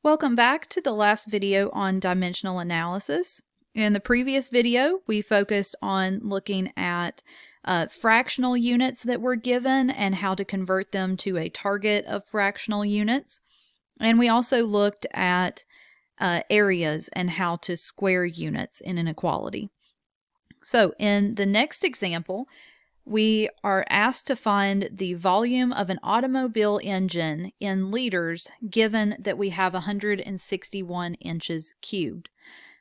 Welcome back to the last video on dimensional analysis. In the previous video, we focused on looking at fractional units that were given and how to convert them to a target of fractional units. And we also looked at areas and how to square units in an inequality. So in the next example, we are asked to find the volume of an automobile engine in liters given that we have 161 inches cubed.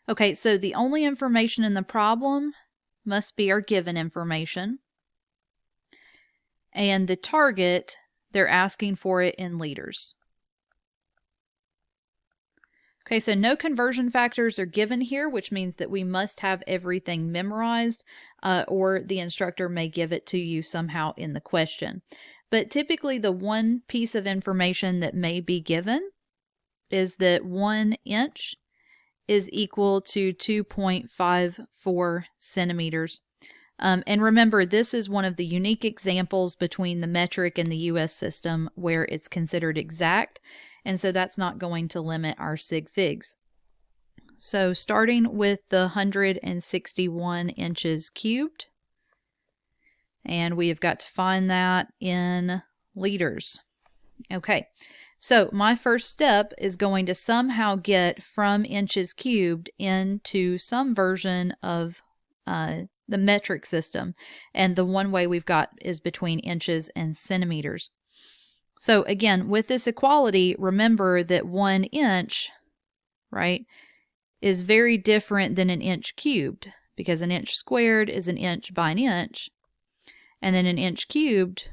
Okay, so the only information in the problem must be our given information. And the target, they're asking for it in liters. Okay, so no conversion factors are given here, which means that we must have everything memorized, or the instructor may give it to you somehow in the question. But typically the one piece of information that may be given is that 1 inch is equal to 2.54 centimeters. And remember, this is one of the unique examples between the metric and the US system where it's considered exact. And so that's not going to limit our sig figs. So starting with the 161 inches cubed, and we have got to find that in liters. Okay, so my first step is going to somehow get from inches cubed into some version of the metric system. And the one way we've got is between inches and centimeters. So again, with this equality, remember that 1 inch, right, is very different than an inch cubed, because an inch squared is an inch by an inch, and then an inch cubed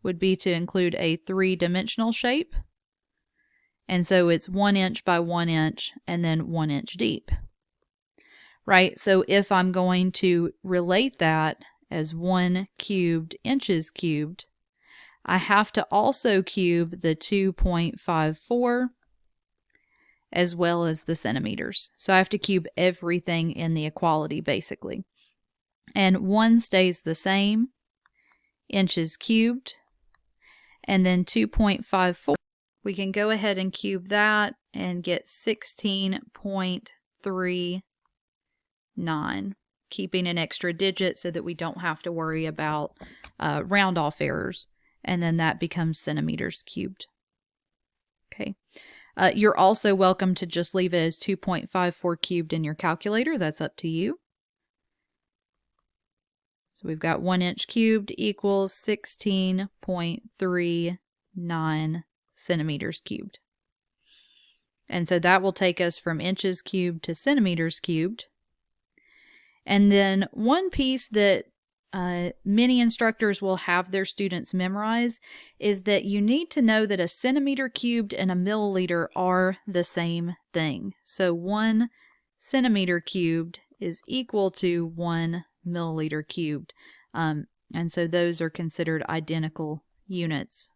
would be to include a 3-dimensional shape, and so it's 1 inch by 1 inch and then 1 inch deep, right? So if I'm going to relate that as 1 cubed inches cubed, I have to also cube the 2.54 as well as the centimeters. So I have to cube everything in the equality basically. And 1 stays the same, inches cubed, and then 2.54. We can go ahead and cube that and get 16.39, keeping an extra digit so that we don't have to worry about round off errors. And then that becomes centimeters cubed. Okay. You're also welcome to just leave it as 2.54 cubed in your calculator. That's up to you. So we've got 1 inch cubed equals 16.39 centimeters cubed. And so that will take us from inches cubed to centimeters cubed. And then one piece that many instructors will have their students memorize is that you need to know that a centimeter cubed and a milliliter are the same thing. So 1 centimeter cubed is equal to 1 milliliter cubed. And so those are considered identical units,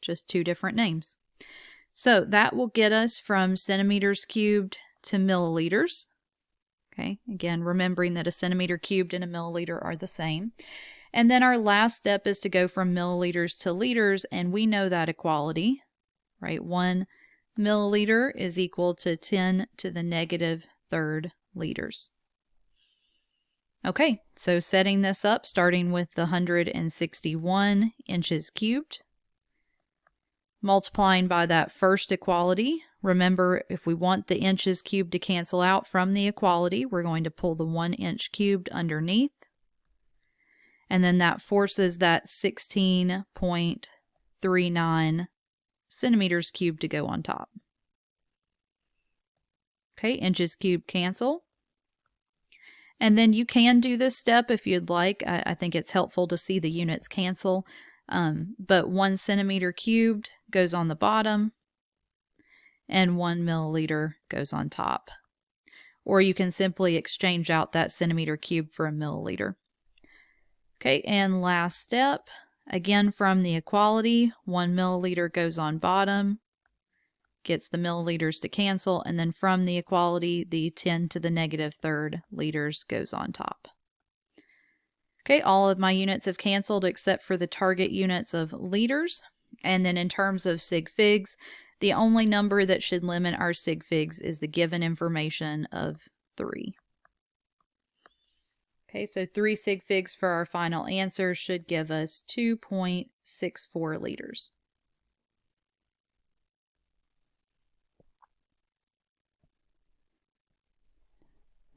just 2 different names. So that will get us from centimeters cubed to milliliters. Okay, again, remembering that a centimeter cubed and a milliliter are the same. And then our last step is to go from milliliters to liters, and we know that equality, right? 1 milliliter is equal to 10 to the negative 3rd liters. Okay, so setting this up, starting with the 161 inches cubed, multiplying by that first equality. Remember, if we want the inches cubed to cancel out from the equality, we're going to pull the 1 inch cubed underneath. And then that forces that 16.39 centimeters cubed to go on top. Okay, inches cubed cancel. And then you can do this step if you'd like. I think it's helpful to see the units cancel. But 1 centimeter cubed goes on the bottom, and 1 milliliter goes on top. Or you can simply exchange out that centimeter cubed for a milliliter. Okay, and last step, again from the equality, 1 milliliter goes on bottom, gets the milliliters to cancel, and then from the equality, the 10 to the negative 3rd liters goes on top. Okay, all of my units have canceled except for the target units of liters. And then in terms of sig figs, The only number that should limit our sig figs is the given information of 3. Okay, so 3 sig figs for our final answer should give us 2.64 liters.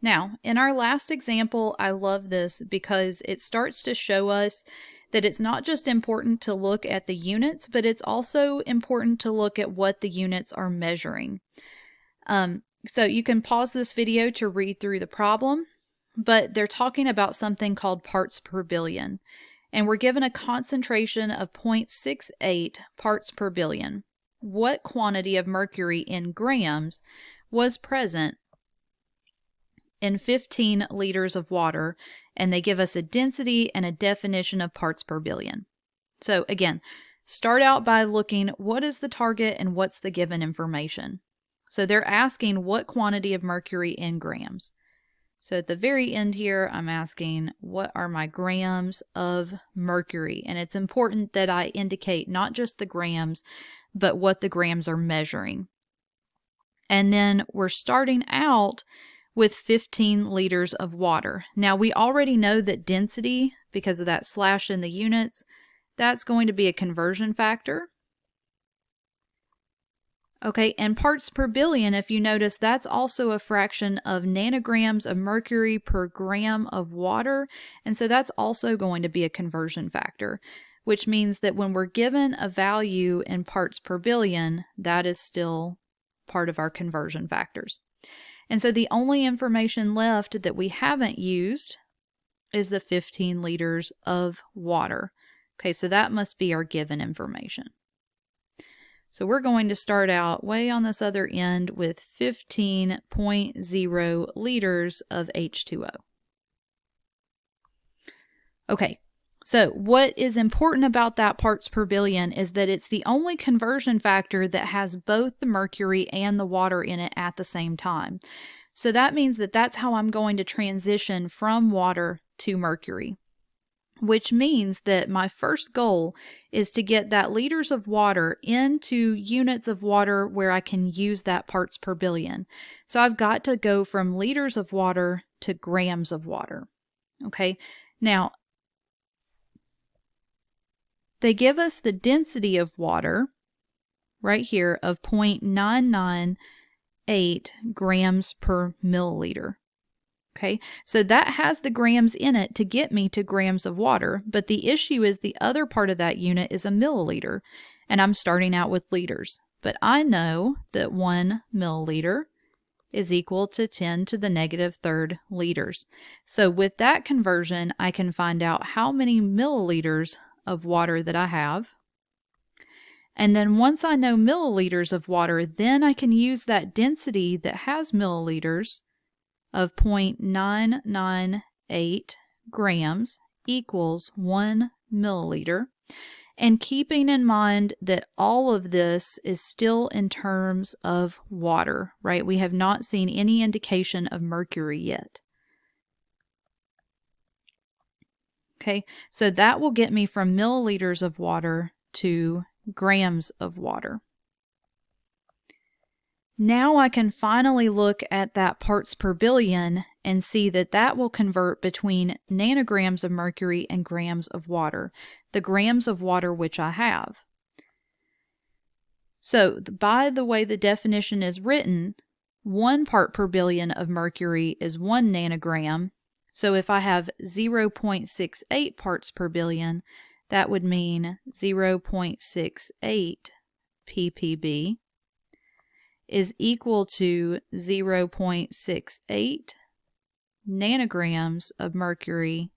Now, in our last example, I love this because it starts to show us that it's not just important to look at the units, but it's also important to look at what the units are measuring. So you can pause this video to read through the problem, but they're talking about something called parts per billion. And we're given a concentration of 0.68 parts per billion. What quantity of mercury in grams was present in 15 liters of water? And they give us a density and a definition of parts per billion. So again, start out by looking what is the target and what's the given information. So they're asking what quantity of mercury in grams. So at the very end here, I'm asking what are my grams of mercury? And it's important that I indicate not just the grams, but what the grams are measuring. And then we're starting out with 15 liters of water. Now we already know that density, because of that slash in the units, that's going to be a conversion factor. Okay, and parts per billion, if you notice, that's also a fraction of nanograms of mercury per gram of water. And so that's also going to be a conversion factor, which means that when we're given a value in parts per billion, that is still part of our conversion factors. And so the only information left that we haven't used is the 15 liters of water. Okay, so that must be our given information. So we're going to start out way on this other end with 15.0 liters of H2O. Okay, so what is important about that parts per billion is that it's the only conversion factor that has both the mercury and the water in it at the same time. So that means that that's how I'm going to transition from water to mercury, which means that my first goal is to get that liters of water into units of water where I can use that parts per billion. So I've got to go from liters of water to grams of water. Okay, now they give us the density of water right here of 0.998 grams per milliliter. Okay, so that has the grams in it to get me to grams of water, but the issue is the other part of that unit is a milliliter, and I'm starting out with liters. But I know that 1 milliliter is equal to 10 to the negative third liters. So with that conversion, I can find out how many milliliters of water that I have. And then once I know milliliters of water, then I can use that density that has milliliters of 0.998 grams equals 1 milliliter. And keeping in mind that all of this is still in terms of water, right? We have not seen any indication of mercury yet. Okay, so that will get me from milliliters of water to grams of water. Now I can finally look at that parts per billion and see that that will convert between nanograms of mercury and grams of water, the grams of water which I have. So by the way the definition is written, 1 part per billion of mercury is 1 nanogram. So if I have 0.68 parts per billion, that would mean 0.68 ppb is equal to 0.68 nanograms of mercury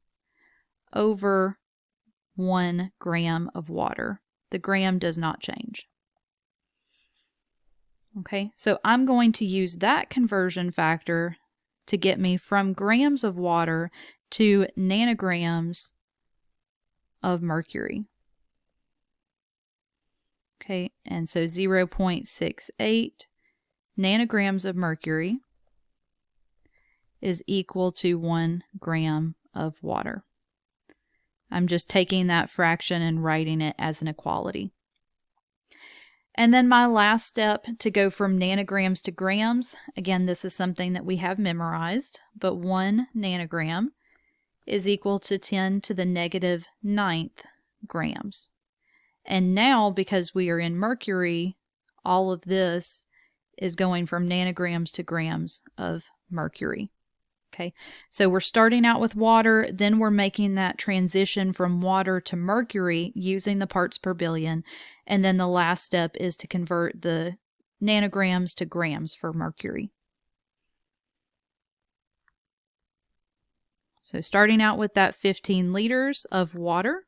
over 1 gram of water. The gram does not change. Okay, so I'm going to use that conversion factor to get me from grams of water to nanograms of mercury. Okay, and so 0.68 nanograms of mercury is equal to 1 gram of water. I'm just taking that fraction and writing it as an equality. And then my last step to go from nanograms to grams, again, this is something that we have memorized, but 1 nanogram is equal to 10 to the negative 9th grams. And now, because we are in mercury, all of this is going from nanograms to grams of mercury. Okay, so we're starting out with water, then we're making that transition from water to mercury using the parts per billion, and then the last step is to convert the nanograms to grams for mercury. So starting out with that 15 liters of water,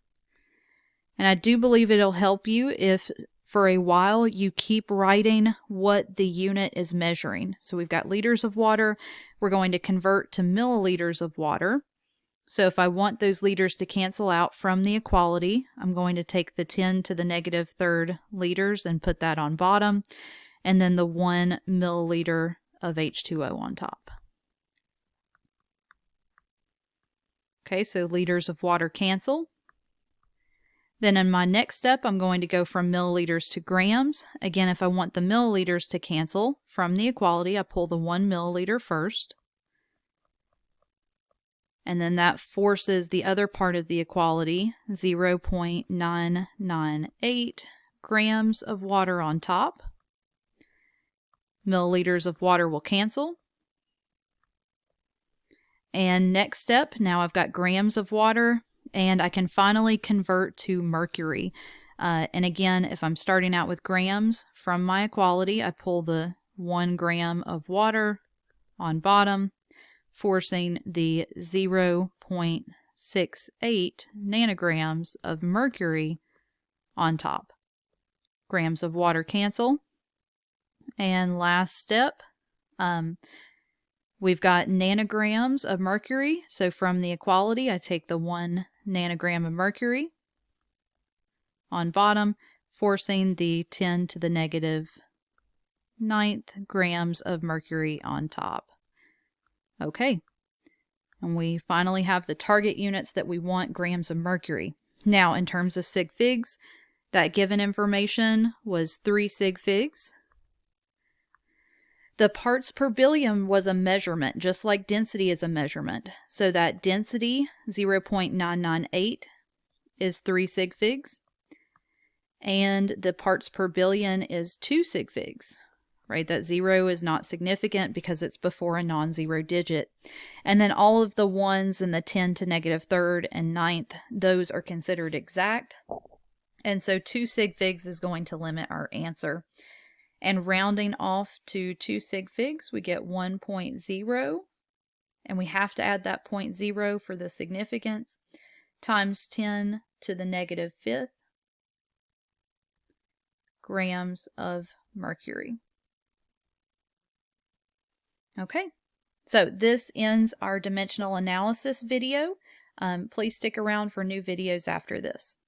and I do believe it'll help you if for a while you keep writing what the unit is measuring. So we've got liters of water. We're going to convert to milliliters of water. So if I want those liters to cancel out from the equality, I'm going to take the 10 to the negative 3rd liters and put that on bottom, and then the 1 milliliter of H2O on top. Okay, so liters of water cancel. Then in my next step, I'm going to go from milliliters to grams. Again, if I want the milliliters to cancel from the equality, I pull the 1 milliliter first. And then that forces the other part of the equality, 0.998 grams of water on top. Milliliters of water will cancel. And next step, now I've got grams of water, and I can finally convert to mercury. And again, if I'm starting out with grams from my equality, I pull the 1 gram of water on bottom, forcing the 0.68 nanograms of mercury on top. Grams of water cancel. And last step, we've got nanograms of mercury. So from the equality, I take the 1 nanogram of mercury on bottom, forcing the 10 to the negative 9th grams of mercury on top. Okay, and we finally have the target units that we want, grams of mercury. Now, in terms of sig figs, that given information was 3 sig figs. The parts per billion was a measurement, just like density is a measurement. So that density, 0.998, is 3 sig figs. And the parts per billion is 2 sig figs, right? That 0 is not significant because it's before a non-zero digit. And then all of the ones in the 10 to negative 3rd and 9th, those are considered exact. And so 2 sig figs is going to limit our answer. And rounding off to 2 sig figs, we get 1.0, and we have to add that 0.0 for the significance, times 10 to the negative 5th grams of mercury. Okay, so this ends our dimensional analysis video. Please stick around for new videos after this.